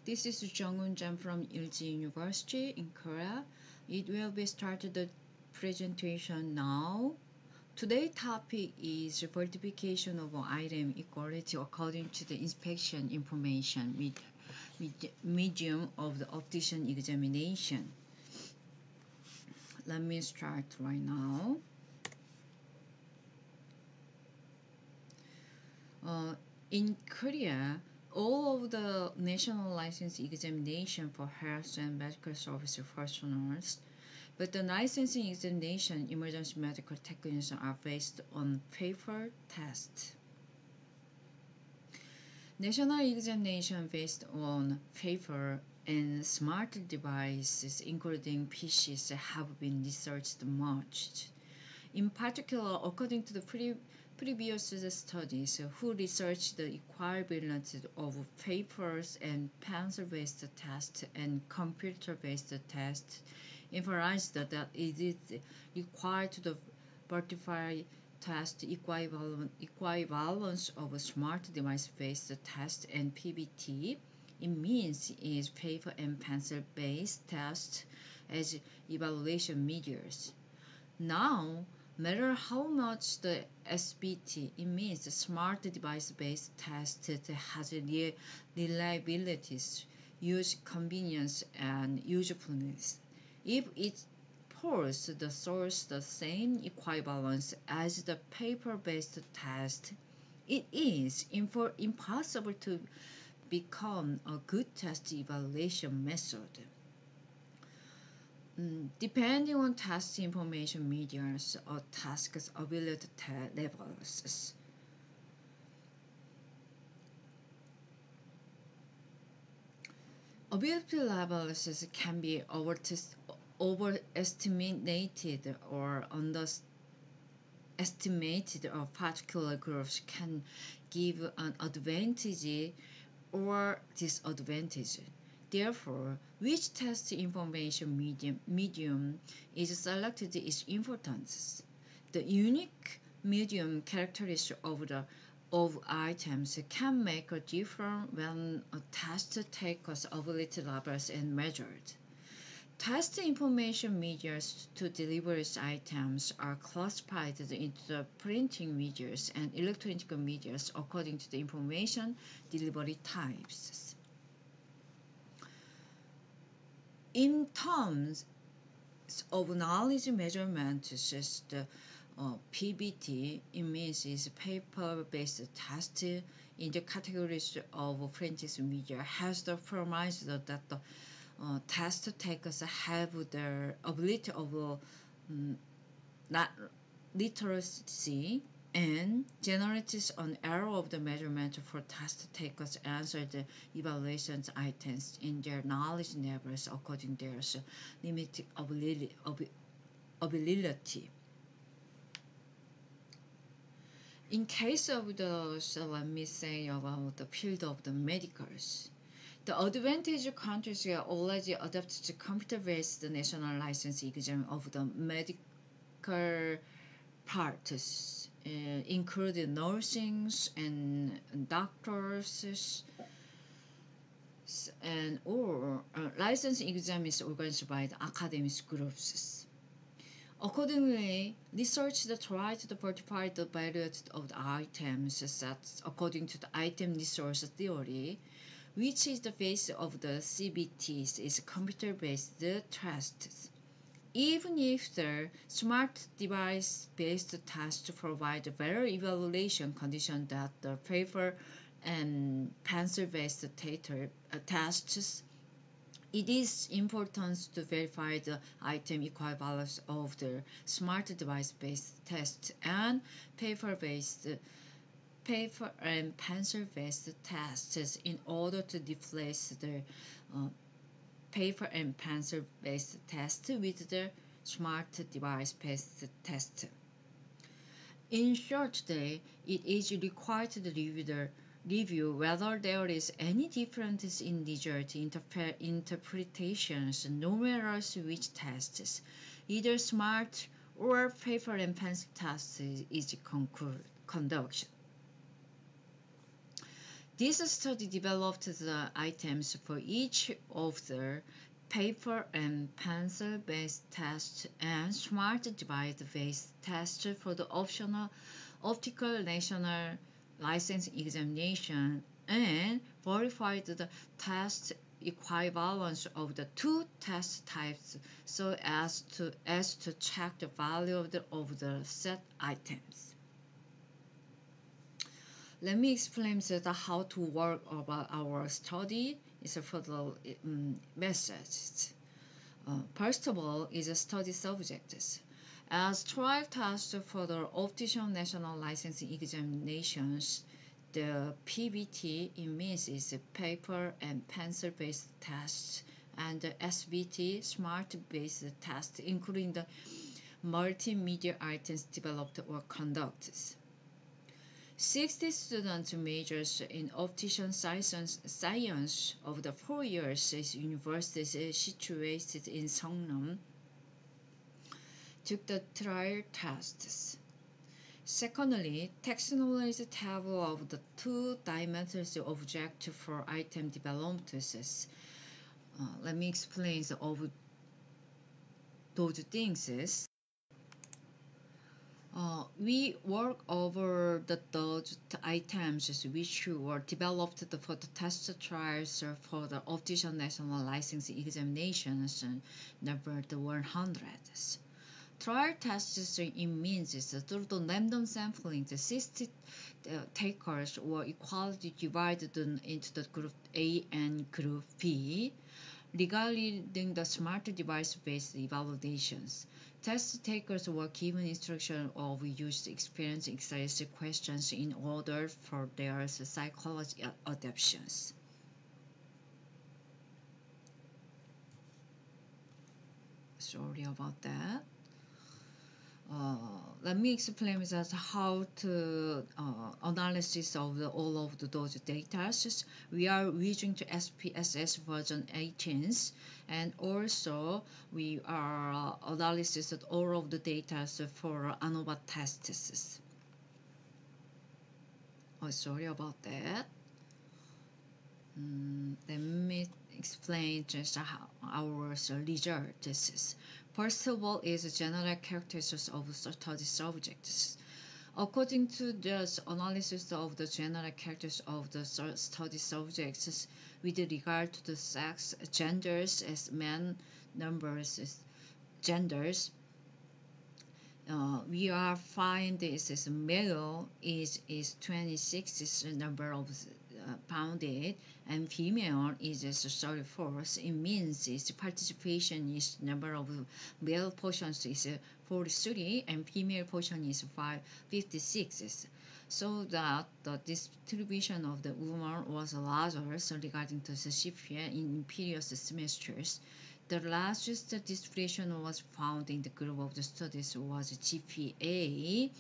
This is Jung Un Jang from Ilji University in Korea. It will be started the presentation now. Today's topic is verification of item equality according to the inspection information medium of the optician examination. Let me start right now. In Korea, all of the national license examination for health and medical service professionals, but the licensing examination emergency medical technicians are based on paper test. National examination based on paper and smart devices, including PCs, have been researched much. In particular, according to the previous studies, who researched the equivalence of papers and pencil-based tests and computer-based tests, emphasized that it is required to verify test equivalence of smart device-based test and PBT. It means is paper and pencil-based tests as evaluation measures. Now, no matter how much the SBT, it means the smart device-based test has reliability, use convenience, and usefulness. If it pulls the source the same equivalence as the paper-based test, it is impossible to become a good test evaluation method. Depending on test information medias or tasks ability levels. Ability levels can be overestimated or underestimated, or particular groups can give an advantage or disadvantage. Therefore, which test information medium is selected is important. The unique medium characteristic of items can make a difference when a test taker's ability levels are measured. Test information medias to deliver items are classified into the printing medias and electronic medias according to the information delivery types. In terms of knowledge measurement, the PBT, it means is paper-based test in the categories of printed media, has the premise that the test takers have the ability of literacy and generates an error of the measurement for test takers answer the evaluations items in their knowledge levels according to their limited ability. In case of let me say about the field of the medicals. The advantage countries are already adopted to computer-based national license exam of the medical parts, including nursing and doctors, and or license exam is organized by the academic groups. Accordingly, research that tries to verify the value of the items set according to the item resource theory, which is the base of the CBTs, is computer-based tests. Even if the smart device-based tests provide better evaluation conditions than the paper and pencil-based tests, it is important to verify the item equivalence of the smart device-based tests and paper and pencil-based tests in order to replace the paper and pencil-based test with the smart device-based test. In short, it is required to review whether there is any difference in result interpretations, no matter which tests, either smart or paper and pencil tests is conducted. This study developed the items for each of the paper and pencil-based test and smart device-based test for the optional optical national license examination and verified the test equivalence of the two test types so as to check the value of the set items. Let me explain how to work about our study is for the methods. First of all is a study subjects. As trial test for the optician national licensing examinations, the PBT means is paper and pencil based tests, and the SBT smart based test, including the multimedia items developed or conducted. 60 students majors in optician science of the 4 years universities situated in Seongnam took the trial tests. Secondly, technology table of the two-dimensional object for item development. Let me explain of those things. We work over those items which were developed for the test trials for the optician national licensing examinations number 100. Trial tests means through the random sampling, the 60 takers were equally divided into the group A and group B. Regarding the smart device-based evaluations, test takers were given instruction of used experience exercise questions in order for their psychology adaptations. Sorry about that. Let me explain that how to analysis of all of those data. We are using the SPSS version 18, and also we are analysis of all of the data for ANOVA tests. Oh, sorry about that. Let me explain just how our results. First of all is general characteristics of study subjects. According to the analysis of the general characteristics of the study subjects with regard to the sex, genders as men, numbers as genders, we are find this as male is 26 is the number of pounded, and female is 34. It means its participation is number of male portions is 43 and female portion is 56. So that the distribution of the woman was larger regarding to the CPA in previous semesters. The largest distribution was found in the group of the studies was GPA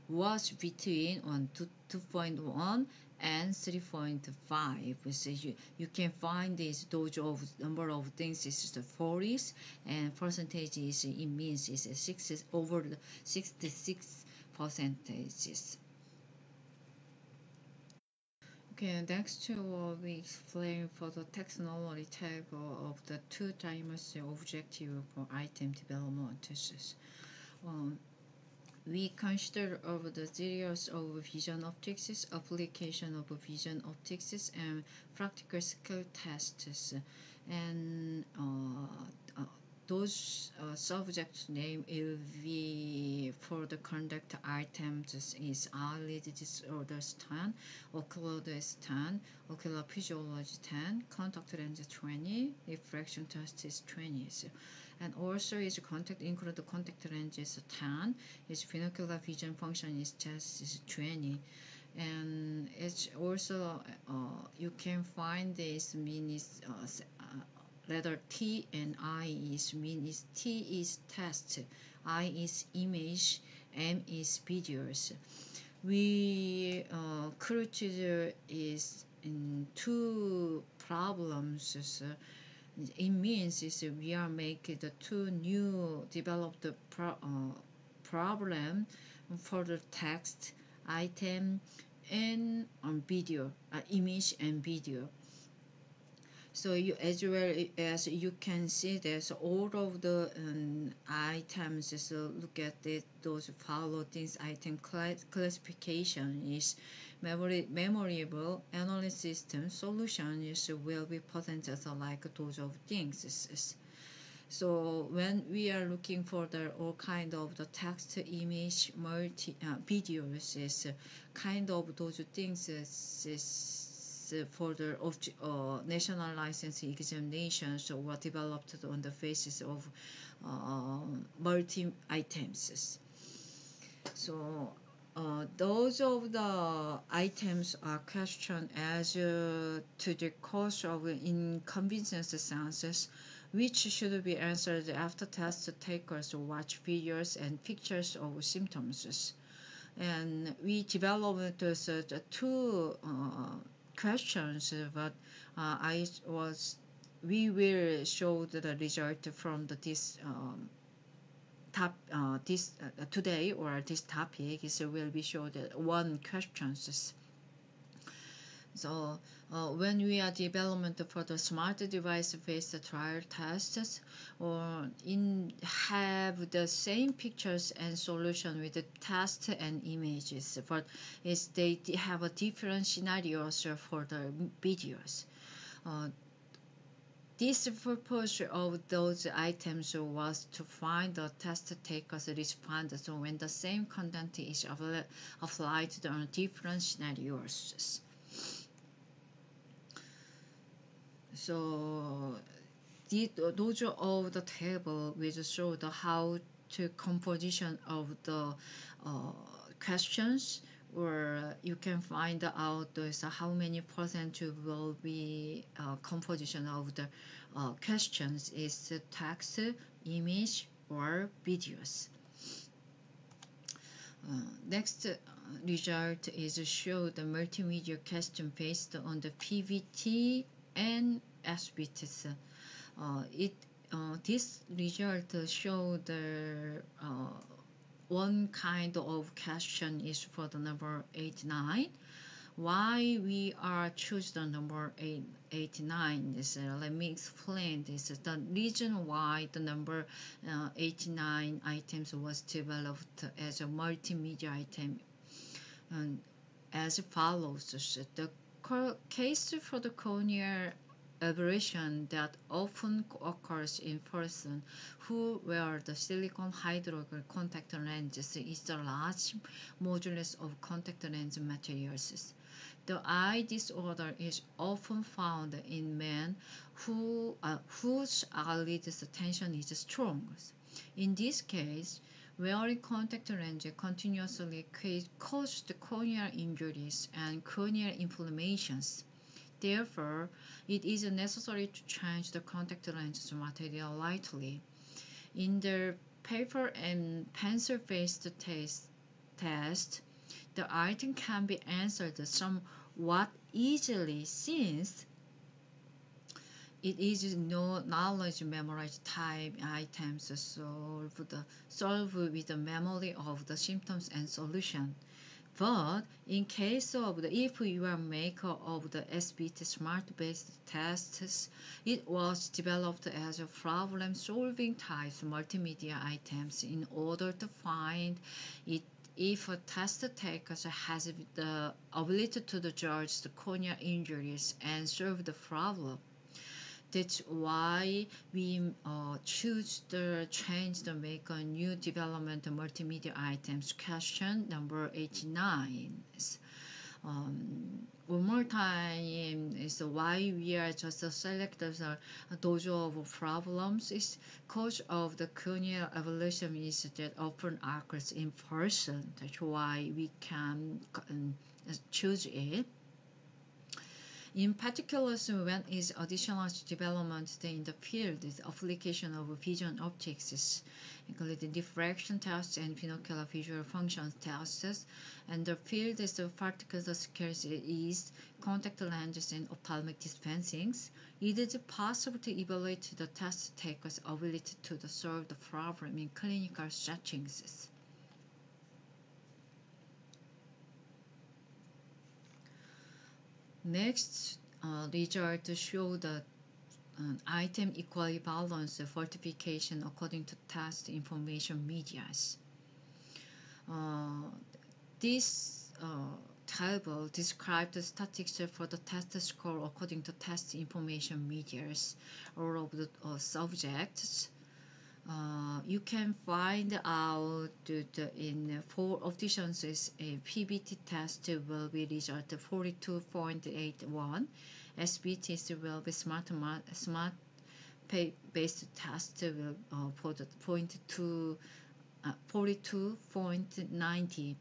was between 2.1 and 3.5. So you can find those of number of things is the 40s and percentage is it means is 6 over 66 percentages. Okay, next we explain for the technology table of the two-dimensional objective for item development. We consider over the series of vision optics, application of vision optics, and practical skill tests, and those subject name will be for the conduct items is eyelid disorders 10, ocular test 10, ocular physiology 10, contact lens 20, refraction test is 20. And also is contact include the contact lenses 10, is binocular vision function is test is 20. And it's also you can find this means letter T and I is means T is test, I is image, M is videos. We created is in two problems. It means is we are making the two new developed problem for the text item and video, image and video. So you, as well as you can see that all of the items, so look at it, those follow things item classification is memorable analysis system solution is will be presented like those of things. So when we are looking for the all kind of the text, image, videos is kind of those things is for the national license examinations were developed on the basis of multi items. So those of the items are questioned as to the cause of inconvenience senses, which should be answered after test takers watch videos and pictures of symptoms. And we developed two questions, but we will show the result from this today, or this topic will be showed one questions. So when we are development for the smart device based trial tests, or have the same pictures and solution with the test and images, but they have a different scenarios for the videos. This purpose of those items was to find the test takers response when the same content is applied to different scenarios. So those of the table will show the how to composition of the questions, or you can find out how many percent will be composition of the questions is text, image, or videos. Next result is show the multimedia question based on the PVT and SBTs. This result show the one kind of question is for the number 89. Why we are choose the number 89 is let me explain this. The reason why the number 89 items was developed as a multimedia item as follows. The case for the corneal aberration that often occurs in person who wear the silicone hydrogel contact lenses is the large modulus of contact lens materials. The eye disorder is often found in men whose eyelids tension is strong. In this case, wearing contact lenses continuously causes corneal injuries and corneal inflammations. Therefore, it is necessary to change the contact lens material lightly. In the paper and pencil-based test, the item can be answered somewhat easily since it is no knowledge memorized type items solve with the memory of the symptoms and solution. But in case of if you are maker of the SBT smart-based tests, it was developed as a problem-solving type multimedia items in order to find it if a test taker has the ability to judge the corneal injuries and solve the problem. That's why we choose the change to make a new development multimedia items question number 89. One more time is why we are just selected those of problems is cause of the corneal evolution is that often occurs in person. That's why we can choose it. In particular, when is additional development in the field is application of vision optics, including diffraction tests and binocular visual function tests, and the field is the particle scales is contact lenses and ophthalmic dispensing. It is possible to evaluate the test taker's ability to solve the problem in clinical settings. Next, results show that item equivalence fortification according to test information medias. This table describes the statistics for the test score according to test information medias or of the subjects. You can find out that in for opticians, a PBT test will be result 42.81, SBT will be smart based test will for the 42.90.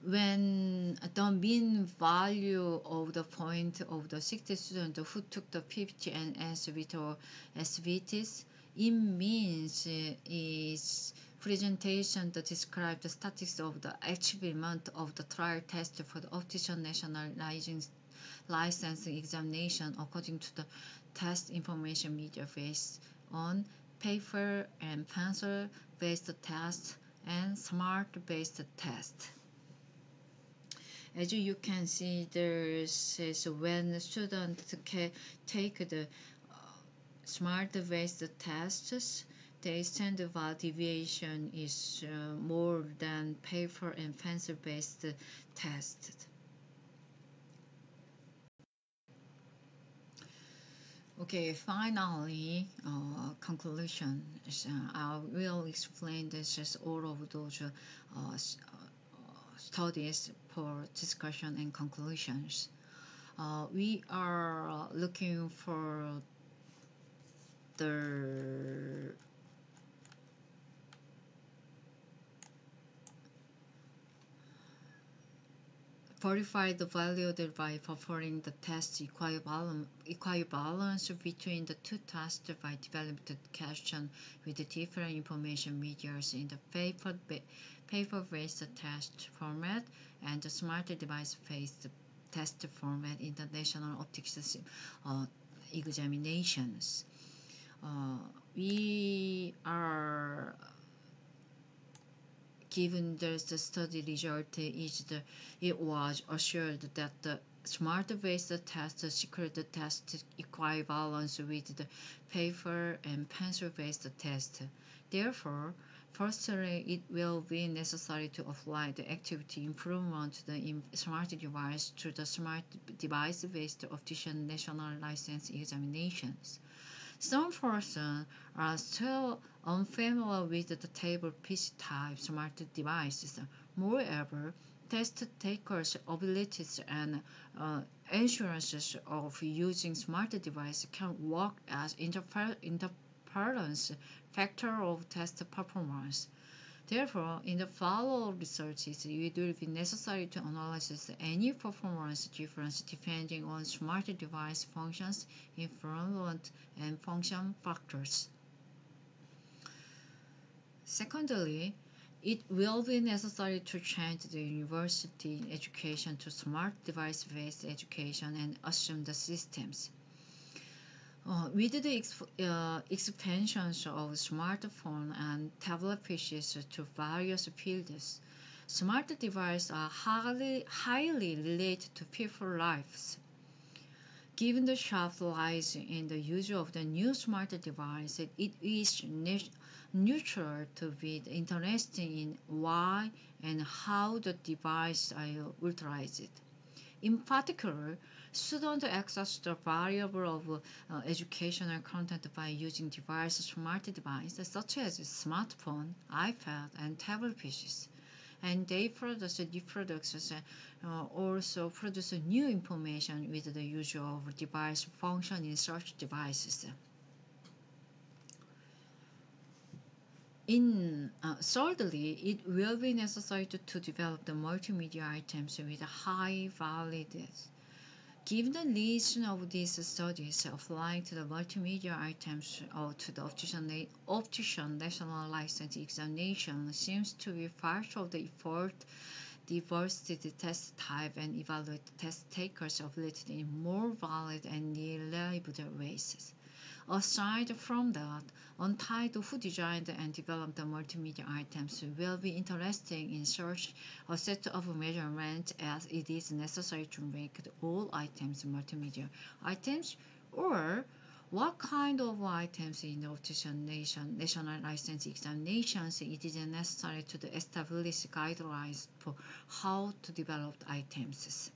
When the mean value of the point of the 60 students who took the PBT and SVT or SVTs, it means is presentation that describes the status of the achievement of the trial test for the optician national licensing examination according to the test information media based on paper and pencil based test and smart based test. As you can see, there says when the students take the smart-based tests, the standard deviation is more than paper and pencil-based tests. Okay, finally, conclusion. I will explain this as all of those studies for discussion and conclusions. We are looking for the verify the value by performing the test equivalence between the two tests by developing the question with different information medias in the paper-based test format and the smart device-based test format in the national optics examinations. We are given the study result it was assured that the smart-based test secured the test equivalence with the paper and pencil-based test. Therefore, firstly, it will be necessary to apply the activity improvement to the smart device to the smart device-based optician national license examinations. Some persons are still unfamiliar with the table PC type smart devices. Moreover, test takers' abilities and assurances of using smart device can work as interference factor of test performance. Therefore, in the follow-up researches, it will be necessary to analyze any performance difference depending on smart device functions, environment, and function factors. Secondly, it will be necessary to change the university education to smart device-based education and assume the systems. With the expansions of smartphone and tablet PCs to various fields, smart devices are highly related to people's lives. Given the sharp rise in the use of the new smart device, it is neutral to be interested in why and how the device are utilized. In particular, students access the variable of educational content by using smart devices such as smartphone, iPad, and tablet PCs. And they produce new products also produce new information with the use of device function in such devices. Thirdly, it will be necessary to develop the multimedia items with high validity. Given the reason of these studies, applying to the multimedia items or to the optician national license examination seems to be part of the effort diversity test type and evaluate test takers' ability in more valid and reliable ways. Aside from that, Untied, who designed and developed the multimedia items, will be interested in such a set of measurements as it is necessary to make all items multimedia items, or what kind of items in the optician national license examinations it is necessary to establish guidelines for how to develop items.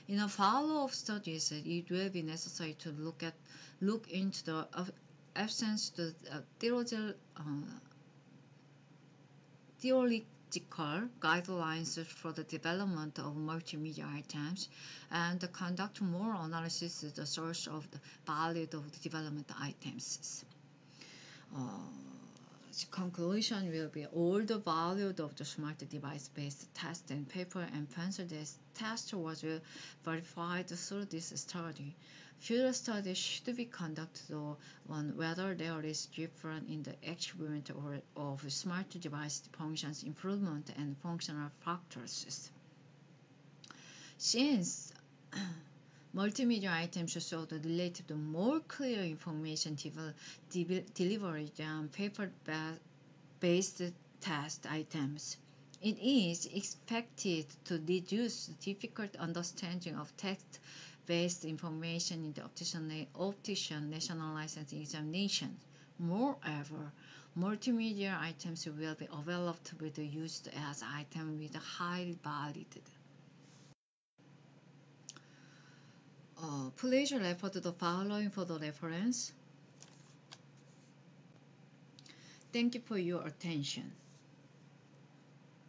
In a follow-up studies, it will be necessary to look into the absence of theoretical guidelines for the development of multimedia items and conduct more analysis of the source of the value of the development items. The conclusion will be all the value of the smart device-based test and paper and pencil-based test was verified through this study. Future studies should be conducted on whether there is difference in the achievement of smart device functions improvement and functional factors. Since multimedia items show the related more clear information delivery than paper-based test items, it is expected to reduce the difficult understanding of text-based information in the optician national license examination. Moreover, multimedia items will be developed with used as items with high validity. Please refer to the following for the reference. Thank you for your attention.